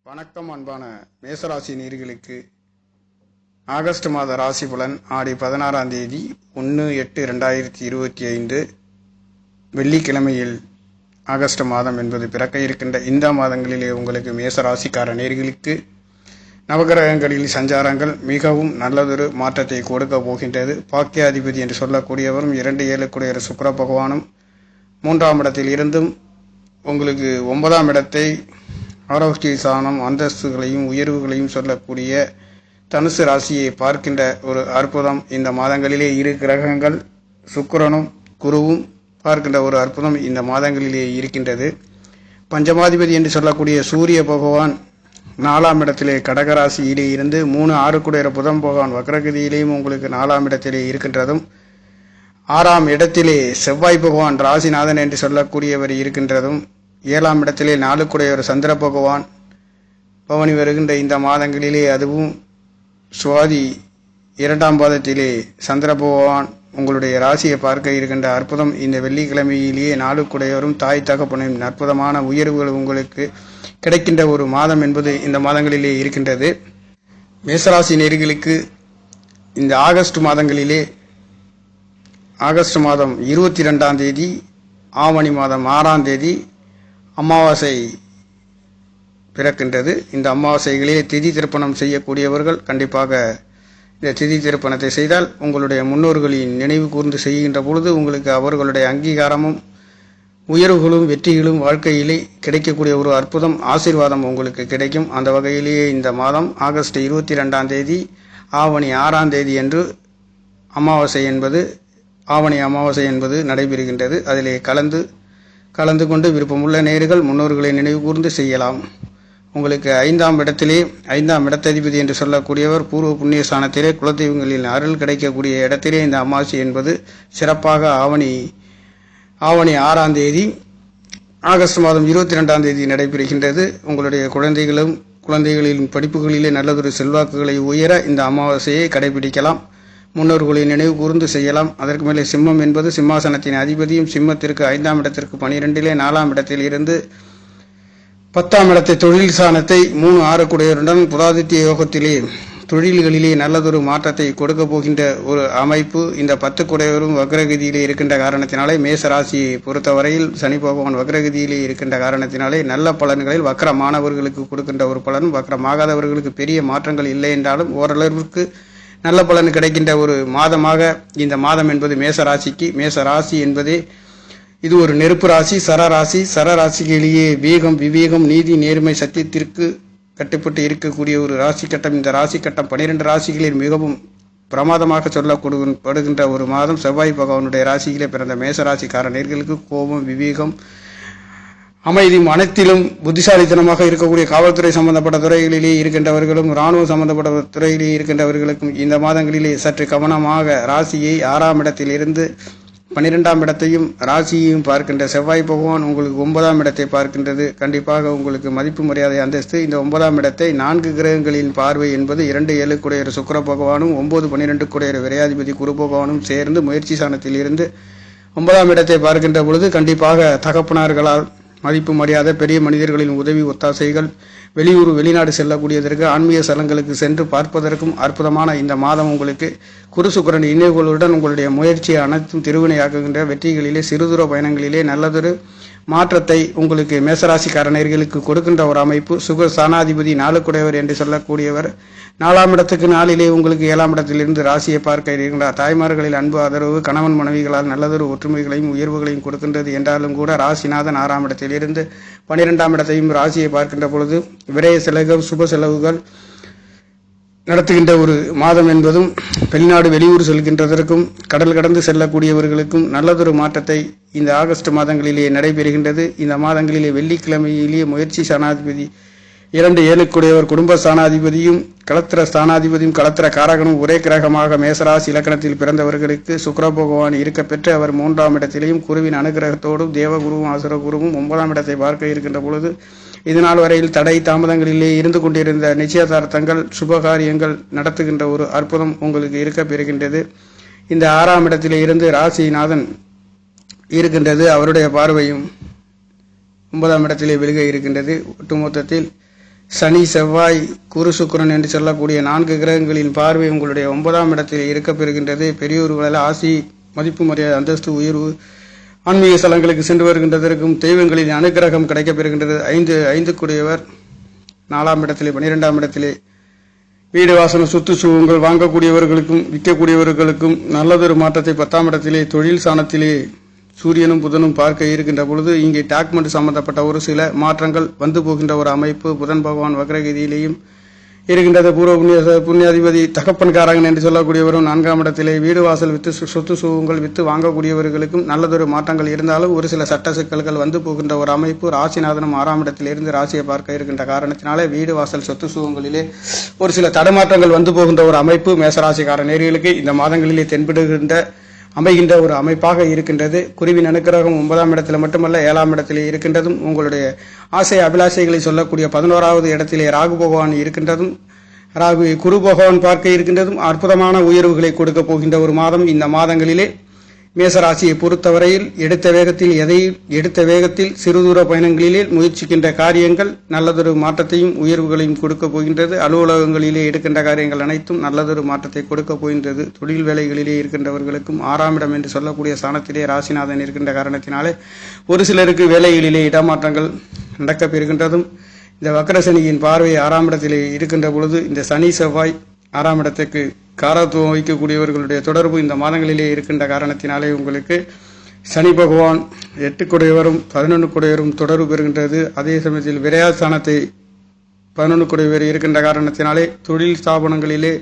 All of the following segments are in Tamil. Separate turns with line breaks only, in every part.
வணக்கம் அன்பான மேசராசி நேயர்களுக்கு ஆகஸ்ட் மாத ராசி பலன் ஆடி 16ஆம் தேதி 1/8/2025 வெள்ளிக்கிழமையில் ஆகஸ்ட் மாதம் என்பது பிறக்க இருக்கின்ற இந்த மாதங்களிலே உங்களுக்கு மேசராசிக்கார நேயர்களுக்கு நவகிரகங்களில் சஞ்சாரங்கள் மிகவும் நல்லதொரு மாற்றத்தை கொடுக்க போகின்றது. பாக்கியாதிபதி என்று சொல்லக்கூடியவரும் 2/7 கூடிய சுக்கிர பகவானும் 3ஆம் இடத்தில் இருந்தும் உங்களுக்கு 9ஆம் இடத்தை ஆரோக்கிய சாணம் அந்தஸ்துகளையும் உயர்வுகளையும் சொல்லக்கூடிய தனுசு ராசியை பார்க்கின்ற ஒரு அற்புதம் இந்த மாதங்களிலே இரு கிரகங்கள் சுக்கிரனும் குருவும் பார்க்கின்ற ஒரு அற்புதம் இந்த மாதங்களிலே இருக்கின்றது. பஞ்சமாதிபதி என்று சொல்லக்கூடிய சூரிய பகவான் 4ஆம் இடத்திலே கடகராசியிலே இருந்து 3/6 கூடிய புதன் பகவான் வக்ரகதியிலேயும் உங்களுக்கு 4ஆம் இடத்திலே இருக்கின்றதும் 6ஆம் இடத்திலே செவ்வாய் பகவான் ராசிநாதன் என்று சொல்லக்கூடியவர் இருக்கின்றதும் 7ஆம் இடத்திலே 4 கூடிய சந்திர பகவான் பவனி வருகின்ற இந்த மாதங்களிலே அதுவும் சுவாதி 2ஆம் பாதத்திலே சந்திர பகவான் உங்களுடைய ராசியை பார்க்க இருக்கின்ற அற்புதம் இந்த வெள்ளிக்கிழமையிலேயே 4 கூடையவரும் தாய் தகப்பனும் அற்புதமான உயர்வுகள் உங்களுக்கு கிடைக்கின்ற ஒரு மாதம் என்பது இந்த மாதங்களிலே இருக்கின்றது. மேசராசி நேயர்களுக்கு இந்த ஆகஸ்ட் மாதங்களிலே ஆகஸ்ட் மாதம் 22ஆம் தேதி ஆவணி மாதம் 6ஆம் தேதி அமாவாசை பிறக்கின்றது. இந்த அமாவாசைகளிலே திதி திருப்பணம் செய்யக்கூடியவர்கள் கண்டிப்பாக இந்த திதி திருப்பணத்தை செய்தால் உங்களுடைய முன்னோர்களின் நினைவு கூர்ந்து செய்கின்ற பொழுது உங்களுக்கு அவர்களுடைய அங்கீகாரமும் உயர்வுகளும் வெற்றிகளும் வாழ்க்கையிலே கிடைக்கக்கூடிய ஒரு அற்புதம் ஆசீர்வாதம் உங்களுக்கு கிடைக்கும். அந்த வகையிலேயே இந்த மாதம் ஆகஸ்ட் 22ஆம் தேதி ஆவணி 6ஆம் தேதி என்று ஆவணி அமாவாசை என்பது நடைபெறுகின்றது. அதிலே கலந்து கொண்டு விருப்பமுள்ள நேயர்கள் முன்னோர்களை நினைவு கூர்ந்து செய்யலாம். உங்களுக்கு 5ஆம் இடத்திலே 5ஆம் இடத்ததிபதி என்று சொல்லக்கூடியவர் பூர்வ புண்ணிய ஸ்தானத்திலே குலதெய்வங்களின் அருள் கிடைக்கக்கூடிய இடத்திலே இந்த அமாவாசை என்பது சிறப்பாக ஆவணி 6ஆம் தேதி ஆகஸ்ட் மாதம் 22ஆம் தேதி நடைபெறுகின்றது. உங்களுடைய குழந்தைகளின் படிப்புகளிலே நல்லதொரு செல்வாக்குகளை உயர இந்த அமாவாசையை கடைபிடிக்கலாம். முன்னோர்களை நினைவு கூர்ந்து செய்யலாம். அதற்கு மேலே சிம்மம் என்பது சிம்மாசனத்தின் அதிபதியும் சிம்மத்திற்கு 5ஆம் இடத்திற்கு 12லே 4ஆம் இடத்தில் இருந்து 10ஆம் இடத்தை தொழில் சாணத்தை 3/6 கூடையவருடன் புதாதித்ய யோகத்திலே தொழில்களிலே நல்லதொரு மாற்றத்தை கொடுக்க போகின்ற ஒரு அமைப்பு இந்த 10 கூடையவரும் வக்ரகதியிலே இருக்கின்ற காரணத்தினாலே மேசராசியை பொறுத்தவரையில் சனி பகவான் வக்ரகதியிலே இருக்கின்ற காரணத்தினாலே நல்ல பலன்களில் வக்ரமானவர்களுக்கு கொடுக்கின்ற ஒரு பலனும் வக்ரமாகாதவர்களுக்கு பெரிய மாற்றங்கள் இல்லை என்றாலும் ஓரளவிற்கு நல்ல பலன் கிடைக்கின்ற ஒரு மாதமாக இந்த மாதம் என்பது மேசராசி என்பதே இது ஒரு நெருப்பு ராசி, சரராசிகளிலேயே வேகம் விவேகம் நீதி நேர்மை சத்தியத்திற்கு கட்டுப்பட்டு இருக்கக்கூடிய ஒரு ராசி கட்டம். இந்த ராசி கட்டம் 12 ராசிகளில் மிகவும் பிரமாதமாக சொல்லப்படுகின்ற ஒரு மாதம். செவ்வாய் பகவானுடைய ராசியிலே பிறந்த மேசராசிக்கார நேயர்களுக்கு கோபம் விவேகம் அமைதியும் அனைத்திலும் புத்திசாலித்தனமாக இருக்கக்கூடிய காவல்துறை சம்பந்தப்பட்ட துறைகளிலே இருக்கின்றவர்களும் இராணுவம் சம்பந்தப்பட்ட துறையிலே இருக்கின்றவர்களுக்கும் இந்த மாதங்களிலே சற்று கவனமாக ராசியை 6ஆம் இடத்தில் இருந்து 12ஆம் இடத்தையும் ராசியையும் பார்க்கின்ற செவ்வாய் பகவான் உங்களுக்கு 9ஆம் இடத்தை பார்க்கின்றது. கண்டிப்பாக உங்களுக்கு மதிப்பு மரியாதை அந்தஸ்து இந்த 9ஆம் இடத்தை 4 கிரகங்களின் பார்வை என்பது 2/7 கூடிய சுக்கிர பகவானும் 9/12 கூடிய விரையாதிபதி குரு பகவானும் சேர்ந்து முயற்சி சாணத்தில் இருந்து 9ஆம் இடத்தை பார்க்கின்ற பொழுது கண்டிப்பாக தகப்பனார்களால் மதிப்பு மரியாதை பெரிய மனிதர்களின் உதவி ஒத்தாசைகள் வெளியூர் வெளிநாடு செல்லக்கூடியதற்கு ஆன்மீக ஸ்தலங்களுக்கு சென்று பார்ப்பதற்கும் அற்புதமான இந்த மாதம் உங்களுக்கு குரு சுக்கிரன் இணைவுகளுடன் உங்களுடைய முயற்சியை அனைத்தும் திருவினையாக்குகின்ற வெற்றிகளிலே சிறுதூர பயணங்களிலே நல்லதொரு மாற்றத்தை உங்களுக்கு மேசராசிக்கார நேயர்களுக்கு கொடுக்கின்ற ஒரு அமைப்பு. சுக ஸ்தானாதிபதி 4 கூடையவர் என்று சொல்லக்கூடியவர் 4ஆம் இடத்துக்கு 4லே உங்களுக்கு 7ஆம் இடத்திலிருந்து ராசியை பார்க்க இருக்கின்றார். தாய்மார்களில் அன்பு ஆதரவு கணவன் மனைவிகளால் நல்லதொரு ஒற்றுமைகளையும் உயர்வுகளையும் கொடுக்கின்றது என்றாலும் கூட ராசிநாதன் 6ஆம் இடத்திலிருந்து 12ஆம் இடத்தையும் ராசியை பார்க்கின்ற பொழுது விரைய செலவுகள் சுப செலவுகள் நடத்துகின்ற ஒரு மாதம் என்பதும் வெளிநாடு வெளியூர் செல்கின்றதற்கும் கடல் கடந்து செல்லக்கூடியவர்களுக்கும் நல்லதொரு மாற்றத்தை இந்த ஆகஸ்ட் மாதங்களிலே நடைபெறுகின்றது. இந்த மாதங்களிலே வெள்ளிக்கிழமையிலேயே முயற்சி ஸ்தானாதிபதி 2/7 கூடியவர் குடும்ப ஸ்தானாதிபதியும் களத்திர ஸ்தானாதிபதியும் களத்திர காரகனும் ஒரே கிரகமாக மேசராசி இலக்கணத்தில் பிறந்தவர்களுக்கு சுக்கிர பகவான் இருக்க பெற்று அவர் 3ஆம் இடத்திலேயும் குருவின் அனுகிரகத்தோடும் தேவகுருவும் ஆசுரகுருவும் 9ஆம் இடத்தை பார்க்க இருக்கின்ற பொழுது இதனால் வரையில் தடை தாமதங்களிலே இருந்து கொண்டிருந்த நிச்சயதார்த்தங்கள் சுபகாரியங்கள் நடத்துகின்ற ஒரு அற்புதம் உங்களுக்கு இருக்க பெறுகின்றது. இந்த 6ஆம் இடத்திலே இருந்து ராசிநாதன் இருக்கின்றது. அவருடைய பார்வையும் 9ஆம் இடத்திலே விழுக இருக்கின்றது. ஒட்டுமொத்தத்தில் சனி, செவ்வாய், குரு, சுக்கிரன் என்று சொல்லக்கூடிய 4 கிரகங்களின் பார்வை உங்களுடைய 9ஆம் இடத்தில் இருக்கப் பெறுகின்றது. பெரியோர்களால் ஆசி, மதிப்பு, மரியாதை, அந்தஸ்து, உயர்வு, ஆன்மீக ஸ்தலங்களுக்கு சென்று வருகின்றதற்கும் தெய்வங்களின் அனுகிரகம் கிடைக்கப் பெறுகின்றது. 5 கூடியவர் 4ஆம் இடத்திலே, 12ஆம் இடத்திலே வீடு, வாசனம், சொத்து சுகங்கள் வாங்கக்கூடியவர்களுக்கும் விற்கக்கூடியவர்களுக்கும் நல்லதொரு மாற்றத்தை 10ஆம் இடத்திலே தொழில் சாணத்திலே சூரியனும் புதனும் பார்க்க இருக்கின்ற பொழுது இங்கே டாக்குமெண்ட் சம்பந்தப்பட்ட ஒரு சில மாற்றங்கள் வந்து போகின்ற ஒரு அமைப்பு. புதன் பகவான் வக்ரகதியிலேயும் இருக்கின்றது. பூர்வ புண்ணியாதிபதி தகப்பன்காரகன் என்று சொல்லக்கூடியவரும் 4ஆம் இடத்திலே வீடு வாசல் வித்து சொத்து சுகங்கள் வித்து வாங்கக்கூடியவர்களுக்கும் நல்லதொரு மாற்றங்கள் இருந்தாலும் ஒரு சில சட்ட சிக்கல்கள் வந்து போகின்ற ஒரு அமைப்பு. ராசிநாதனும் 6ஆம் இடத்திலிருந்து ராசியை பார்க்க இருக்கின்ற காரணத்தினாலே வீடு வாசல் சொத்து சுகங்களிலே ஒரு சில தடுமாற்றங்கள் வந்து போகின்ற ஒரு அமைப்பு மேசராசிக்கார நேயர்களுக்கு இந்த மாதங்களிலே தென்படுகின்ற அமைகின்ற ஒரு அமைப்பாக இருக்கின்றது. குருவின் அனுக்கிரகம் 9ஆம் இடத்தில் மட்டுமல்ல 7ஆம் இடத்திலே இருக்கின்றதும் உங்களுடைய ஆசை அபிலாஷைகளை சொல்லக்கூடிய 11வது இடத்திலே ராகு பகவான் இருக்கின்றதும் குரு பகவான் பார்க்க இருக்கின்றதும் அற்புதமான உயர்வுகளை கொடுக்க போகின்ற ஒரு மாதம். இந்த மாதங்களிலே மேசராசியை பொறுத்தவரையில் எடுத்த வேகத்தில் சிறுதூர பயணங்களிலே முயற்சிக்கின்ற காரியங்கள் நல்லதொரு மாற்றத்தையும் உயர்வுகளையும் கொடுக்க போகின்றது. அலுவலகங்களிலே எடுக்கின்ற காரியங்கள் அனைத்தும் நல்லதொரு மாற்றத்தை கொடுக்க போகின்றது. தொழில் வேலைகளிலே இருக்கின்றவர்களுக்கும் 6ஆம் இடம் என்று சொல்லக்கூடிய ஸ்தானத்திலே ராசிநாதன் இருக்கின்ற காரணத்தினாலே ஒரு சிலருக்கு வேலைகளிலே இடமாற்றங்கள் நடக்கப் பெறுகின்றதும் இந்த வக்ரசனியின் பார்வை 6ஆம் இடத்திலே இருக்கின்ற பொழுது இந்த சனி, செவ்வாய் 6ஆம் இடத்துக்கு காரத்துவம் வைக்கக்கூடியவர்களுடைய தொடர்பு இந்த மாதங்களிலே இருக்கின்ற காரணத்தினாலே உங்களுக்கு சனி பகவான் 8 குடையவரும் 11 குடையவரும் தொடர்பு பெறுகின்றது. அதே சமயத்தில் விரையாஸ்தானத்தை 11 குடையவர் இருக்கின்ற காரணத்தினாலே தொழில் ஸ்தாபனங்களிலே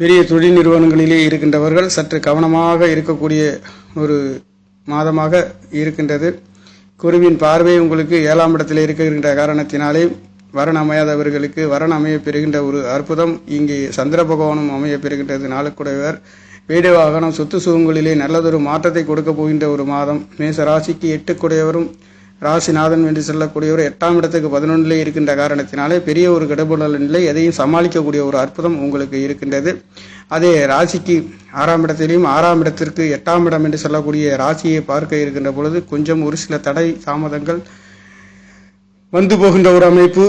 பெரிய தொழில் நிறுவனங்களிலே இருக்கின்றவர்கள் சற்று கவனமாக இருக்கக்கூடிய ஒரு மாதமாக இருக்கின்றது. குருவின் பார்வை உங்களுக்கு 7ஆம் இடத்தில் இருக்கின்ற காரணத்தினாலே வரன் அமையாதவர்களுக்கு வரன் அமைய பெறுகின்ற ஒரு அற்புதம். இங்கே சந்திர பகவானும் அமைய பெறுகின்றது. 4 குடையவர் வீடு வாகனம் சொத்து சுகங்களிலே நல்லதொரு மாற்றத்தை கொடுக்க போகின்ற ஒரு மாதம். மேச ராசிக்கு 8 குடையவரும் ராசிநாதன் என்று சொல்லக்கூடியவர் 8ஆம் இடத்துக்கு 11லே இருக்கின்ற காரணத்தினாலே பெரிய ஒரு கெடுபடல் நிலை எதையும் சமாளிக்கக்கூடிய ஒரு அற்புதம் உங்களுக்கு இருக்கின்றது. அதே ராசிக்கு 6ஆம் இடத்திலையும் 6ஆம் இடத்திற்கு 8ஆம் இடம் என்று சொல்லக்கூடிய ராசியை பார்க்க இருக்கின்ற பொழுது கொஞ்சம் ஒரு சில தடை தாமதங்கள் வந்து போகின்ற ஒரு அமைப்பு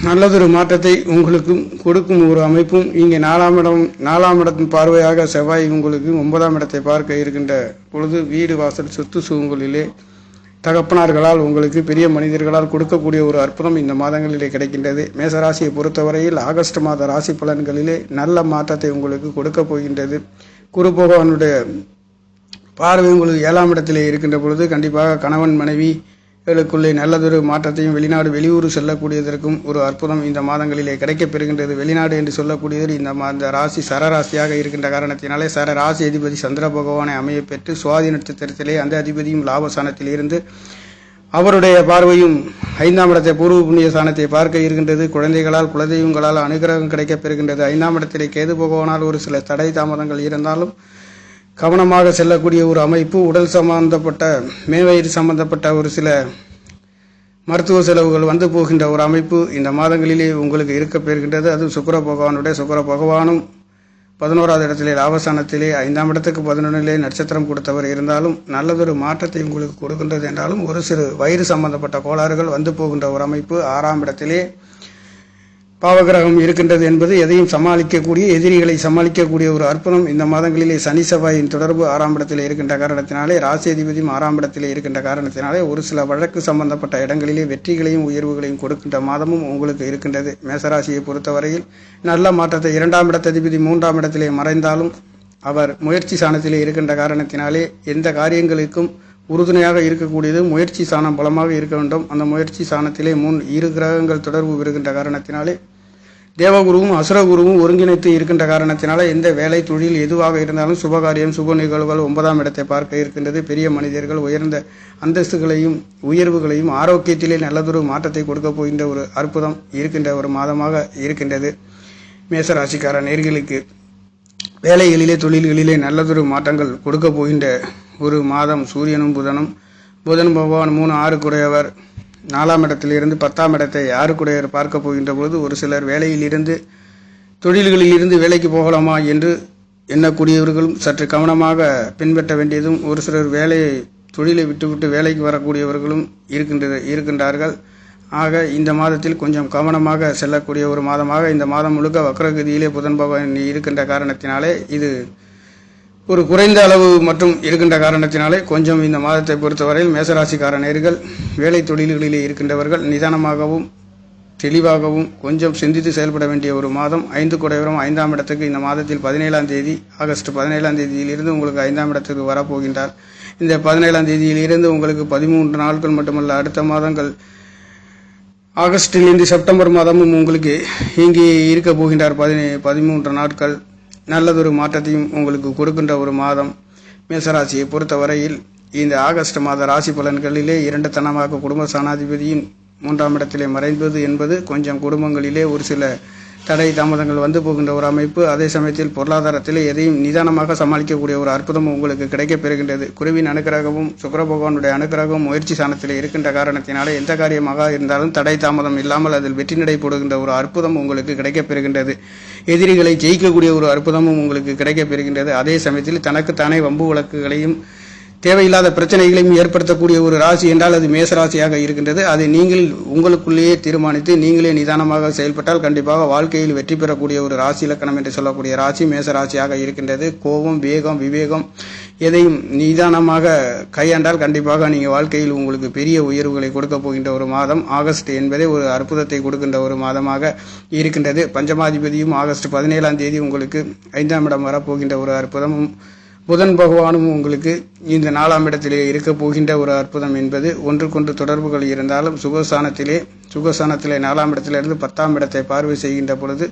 நல்லதொரு மாற்றத்தை உங்களுக்கும் கொடுக்கும் ஒரு அமைப்பும். இங்கே 4ஆம் இடத்தின் பார்வையாக செவ்வாய் உங்களுக்கு 9ஆம் இடத்தை பார்க்க இருக்கின்ற பொழுது வீடு வாசல் சொத்து சுகங்களிலே தகப்பனார்களால் உங்களுக்கு பெரிய மனிதர்களால் கொடுக்கக்கூடிய ஒரு அற்புதம் இந்த மாதங்களிலே கிடைக்கின்றது. மேசராசியை பொறுத்தவரையில் ஆகஸ்ட் மாத ராசி பலன்களிலே நல்ல மாற்றத்தை உங்களுக்கு கொடுக்க போகின்றது. குரு பகவானுடைய பார்வை உங்களுக்கு 7ஆம் இடத்திலே இருக்கின்ற பொழுது கண்டிப்பாக கணவன் மனைவி களுக்குள்ளே நல்லதொரு மாற்றத்தையும் வெளிநாடு வெளியூர் செல்லக்கூடியதற்கும் ஒரு அற்புதம் இந்த மாதங்களிலே கிடைக்கப் பெறுகின்றது. வெளிநாடு என்று சொல்லக்கூடியது இந்த ராசி சரராசியாக இருக்கின்ற காரணத்தினாலே சர ராசி அதிபதி சந்திர பகவானை அமைய பெற்று சுவாதி நட்சத்திரத்திலே அந்த அதிபதியும் லாபஸ்தானத்தில் இருந்து அவருடைய பார்வையும் 5ஆம் இடத்தை பூர்வ புண்ணிய ஸ்தானத்தை பார்க்க இருக்கின்றது. குழந்தைகளால் குலதெய்வங்களால் அனுகிரகம் கிடைக்கப் பெறுகின்றது. 5ஆம் இடத்திலே கேது பகவானால் ஒரு சில தடை தாமதங்கள் இருந்தாலும் கவனமாக செல்லக்கூடிய ஒரு அமைப்பு. உடல் சம்பந்தப்பட்ட மேவயிறு சம்பந்தப்பட்ட ஒரு சில மருத்துவ செலவுகள் வந்து போகின்ற ஒரு அமைப்பு இந்த மாதங்களிலே உங்களுக்கு இருக்க பெறுகின்றது. அது சுக்கிர பகவானும் 11வது இடத்திலே லாபஸ்தானத்திலே 5ஆம் இடத்துக்கு 11லே நட்சத்திரம் கொடுத்தவர் இருந்தாலும் நல்லதொரு மாற்றத்தை உங்களுக்கு கொடுக்கின்றது என்றாலும் ஒரு சிறு வயிறு சம்பந்தப்பட்ட கோளாறுகள் வந்து போகின்ற ஒரு அமைப்பு. 6ஆம் இடத்திலே பாவகிரகம் இருக்கின்றது என்பது எதையும் சமாளிக்கக்கூடிய எதிரிகளை சமாளிக்கக்கூடிய ஒரு அற்புதம். இந்த மாதங்களிலே சனி செவ்வாயின் தொடர்பு 6ஆம் இடத்தில் இருக்கின்ற காரணத்தினாலே ராசி அதிபதியும் 6ஆம் இடத்திலே இருக்கின்ற காரணத்தினாலே ஒரு சில வழக்கு சம்பந்தப்பட்ட இடங்களிலே வெற்றிகளையும் உயர்வுகளையும் கொடுக்கின்ற மாதமும் உங்களுக்கு இருக்கின்றது. மேசராசியை பொறுத்தவரையில் நல்ல மாற்றத்தை 2ஆம் இடத்ததிபதி 3ஆம் இடத்திலே மறைந்தாலும் அவர் முயற்சி சாணத்திலே இருக்கின்ற காரணத்தினாலே எந்த காரியங்களுக்கும் உறுதுணையாக இருக்கக்கூடியது முயற்சி சாணம் பலமாக இருக்க வேண்டும். அந்த முயற்சி சாணத்திலே 2 கிரகங்கள் தொடர்பு பெறுகின்ற காரணத்தினாலே தேவகுருவும் அசுரகுருவும் ஒருங்கிணைத்து இருக்கின்ற காரணத்தினால எந்த வேலை தொழில் எதுவாக இருந்தாலும் சுபகாரியம் சுப நிகழ்வுகள் 9ஆம் இடத்தை பார்க்க இருக்கின்றது. பெரிய மனிதர்கள் உயர்ந்த அந்தஸ்துகளையும் உயர்வுகளையும் ஆரோக்கியத்திலே நல்லதொரு மாற்றத்தை கொடுக்க போகின்ற ஒரு அற்புதம் இருக்கின்ற ஒரு மாதமாக இருக்கின்றது. மேசராசிக்கார நேர்களுக்கு வேலைகளிலே தொழில்களிலே நல்லதொரு மாற்றங்கள் கொடுக்க போகின்ற ஒரு மாதம். சூரியனும் புதன் பகவான் 3 6 குடையவர் 4ஆம் இடத்திலிருந்து 10ஆம் இடத்தை 6 குடையவர் பார்க்க போகின்ற பொழுது ஒரு சிலர் வேலையிலிருந்து தொழில்களில் இருந்து வேலைக்கு போகலாமா என்று எண்ணக்கூடியவர்களும் சற்று கவனமாக பின்பற்ற வேண்டியதும், ஒரு சிலர் தொழிலை விட்டுவிட்டு வேலைக்கு வரக்கூடியவர்களும் இருக்கின்றார்கள். ஆக இந்த மாதத்தில் கொஞ்சம் கவனமாக செல்லக்கூடிய ஒரு மாதமாக இந்த மாதம் முழுக்க வக்ரகதியிலே புதன் பகவான் இருக்கின்ற காரணத்தினாலே இது ஒரு குறைந்த அளவு மட்டும் இருக்கின்ற காரணத்தினாலே கொஞ்சம் இந்த மாதத்தை பொறுத்தவரையில் மேசராசிக்கார நேர்கள் வேலை தொழில்களிலே இருக்கின்றவர்கள் நிதானமாகவும் தெளிவாகவும் கொஞ்சம் சிந்தித்து செயல்பட வேண்டிய ஒரு மாதம். 5 குடைவரும் 5ஆம் இடத்துக்கு இந்த மாதத்தில் 17ஆம் தேதி ஆகஸ்ட் 17ஆம் தேதியிலிருந்து உங்களுக்கு 5ஆம் இடத்துக்கு வரப்போகின்றார். இந்த 17ஆம் தேதியிலிருந்து உங்களுக்கு 13 நாட்கள் மட்டுமல்ல, அடுத்த மாதங்கள் ஆகஸ்டிலிருந்து செப்டம்பர் மாதமும் உங்களுக்கு இங்கே இருக்க போகின்றார். 13 நாட்கள் நல்லதொரு மாற்றத்தையும் உங்களுக்கு கொடுக்கின்ற ஒரு மாதம். மேசராசியை பொறுத்தவரையில் இந்த ஆகஸ்ட் மாத ராசி பலன்களிலே 2 தனமாக குடும்ப ஸ்தானாதிபதியின் 3ஆம் இடத்திலே மறைந்தது என்பது கொஞ்சம் குடும்பங்களிலே ஒரு சில தடை தாமதங்கள் வந்து போகின்ற ஒரு அமைப்பு. அதே சமயத்தில் பொருளாதாரத்திலே எதையும் நிதானமாக சமாளிக்கக்கூடிய ஒரு அற்புதம் உங்களுக்கு கிடைக்கப் பெறுகின்றது. குருவின் அனுக்கிரகமும் சுக்கிர பகவானுடைய அனுக்கிரகமும் முயற்சி ஸ்தானத்திலே இருக்கின்ற காரணத்தினாலே எந்த காரியமாக இருந்தாலும் தடை தாமதம் இல்லாமல் அதில் வெற்றி நடை போடுகின்ற ஒரு அற்புதம் உங்களுக்கு கிடைக்கப் பெறுகின்றது. எதிரிகளை ஜெயிக்கக்கூடிய ஒரு அற்புதமும் உங்களுக்கு கிடைக்கப் பெறுகின்றது. அதே சமயத்தில் தனக்குத்தானே வம்பு வழக்குகளையும் தேவையில்லாத பிரச்சனைகளையும் ஏற்படுத்தக்கூடிய ஒரு ராசி என்றால் அது மேசராசியாக இருக்கின்றது. அதை நீங்கள் உங்களுக்குள்ளேயே தீர்மானித்து நீங்களே நிதானமாக செயல்பட்டால் கண்டிப்பாக வாழ்க்கையில் வெற்றி பெறக்கூடிய ஒரு ராசி இலக்கணம் என்று சொல்லக்கூடிய ராசி மேசராசியாக இருக்கின்றது. கோபம், வேகம், விவேகம் எதையும் நிதானமாக கையாண்டால் கண்டிப்பாக நீங்கள் வாழ்க்கையில் உங்களுக்கு பெரிய உயர்வுகளை கொடுக்க போகின்ற ஒரு மாதம். ஆகஸ்ட் என்பதே ஒரு அற்புதத்தை கொடுக்கின்ற ஒரு மாதமாக இருக்கின்றது. பஞ்சமாதிபதியும் ஆகஸ்ட் 17ஆம் தேதி உங்களுக்கு 5ஆம் இடம் வரப்போகின்ற ஒரு அற்புதமும் புதன் பகவானும் உங்களுக்கு இந்த 4ஆம் இடத்திலே இருக்க போகின்ற ஒரு அற்புதம் என்பது ஒன்றுக்கொன்று தொடர்புகள் இருந்தாலும் சுகஸ்தானத்திலே 4ஆம் இடத்திலிருந்து 10ஆம் இடத்தை பார்வை செய்கின்ற பொழுது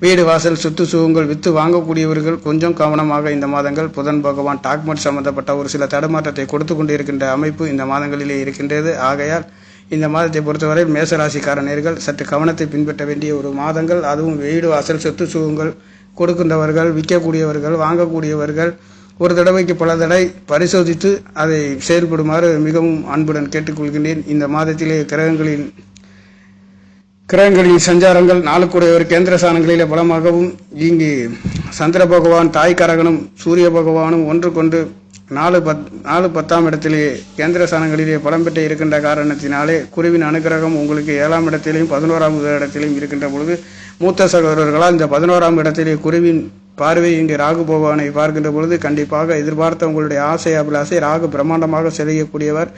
வீடு வாசல் சொத்து சுகங்கள் வித்து வாங்கக்கூடியவர்கள் கொஞ்சம் கவனமாக இந்த மாதங்கள் புதன் பகவான் டாக்மெண்ட் சம்பந்தப்பட்ட ஒரு சில தடுமாற்றத்தை கொடுத்து கொண்டு இருக்கின்ற அமைப்பு இந்த மாதங்களிலே இருக்கின்றது. ஆகையால் இந்த மாதத்தை பொறுத்தவரை மேசராசிக்கார நேர்கள் சற்று கவனத்தை பின்பற்ற வேண்டிய ஒரு மாதங்கள். அதுவும் வீடு வாசல் சொத்து சுகங்கள் கொடுக்கின்றவர்கள், விற்கக்கூடியவர்கள், வாங்கக்கூடியவர்கள் ஒரு தடவைக்கு பல தடவை பரிசோதித்து அதை செயல்படுமாறு மிகவும் அன்புடன் கேட்டுக்கொள்கின்றேன். இந்த மாதத்திலே கிரகங்களின் சஞ்சாரங்கள் நாளுக்குடைய ஒரு கேந்திர ஸ்தானங்களிலே பலமாகவும் இங்கு சந்திர பகவான் தாய்க்காரகனும் சூரிய பகவானும் ஒன்றுக்கொண்டு 4-10ஆம் இடத்திலே கேந்திர ஸ்தானங்களிலே பலம் பெற்று இருக்கின்ற காரணத்தினாலே குருவின் அனுக்கிரகம் உங்களுக்கு 7ஆம் இடத்திலையும் 11ஆம் இடத்திலையும் இருக்கின்ற பொழுது மூத்த சகோதரர்களால் இந்த 11ஆம் இடத்திலே குருவின் பார்வை இங்கு ராகு பகவானை பார்க்கின்ற பொழுது கண்டிப்பாக எதிர்பார்த்த உங்களுடைய ஆசை அபிலாசை ராகு பிரம்மாண்டமாக செய்யக்கூடியவர்,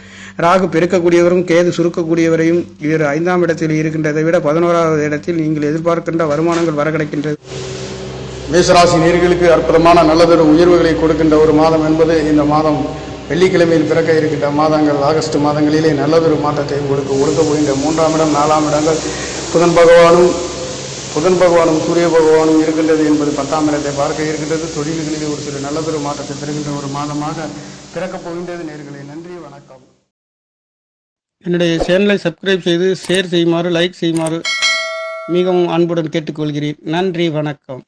ராகு பெருக்கக்கூடியவரும் கேது சுருக்கக்கூடியவரையும் இவர் 5ஆம் இடத்தில் இருக்கின்றதை விட 11ஆவது இடத்தில் நீங்கள் எதிர்பார்க்கின்ற வருமானங்கள் வர கிடைக்கின்றது. மேசராசி நேயர்களுக்கு அற்புதமான நல்லதொரு உயர்வுகளை கொடுக்கின்ற ஒரு மாதம் என்பது இந்த மாதம் வெள்ளிக்கிழமையில் பிறக்க இருக்கின்ற மாதங்கள். ஆகஸ்ட் மாதங்களிலே நல்லதொரு மாற்றத்தை உங்களுக்கு கொடுக்க போகின்ற 3ஆம் இடம் 4ஆம் இடங்கள் புதன் பகவானும் சூரிய பகவானும் இருக்கின்றது என்பது 10ஆம் இடத்தை பார்க்க இருக்கின்றது. தொழில்களிலே ஒரு சில நல்லதொரு மாற்றத்தை பெறுகின்ற ஒரு மாதமாக பிறக்கப் போகின்றது. நேயர்களே, நன்றி, வணக்கம். என்னுடைய சேனலை சப்ஸ்கிரைப் செய்து ஷேர் செய்யுமாறு, லைக் செய்யுமாறு மிகவும் அன்புடன் கேட்டுக்கொள்கிறேன். நன்றி, வணக்கம்.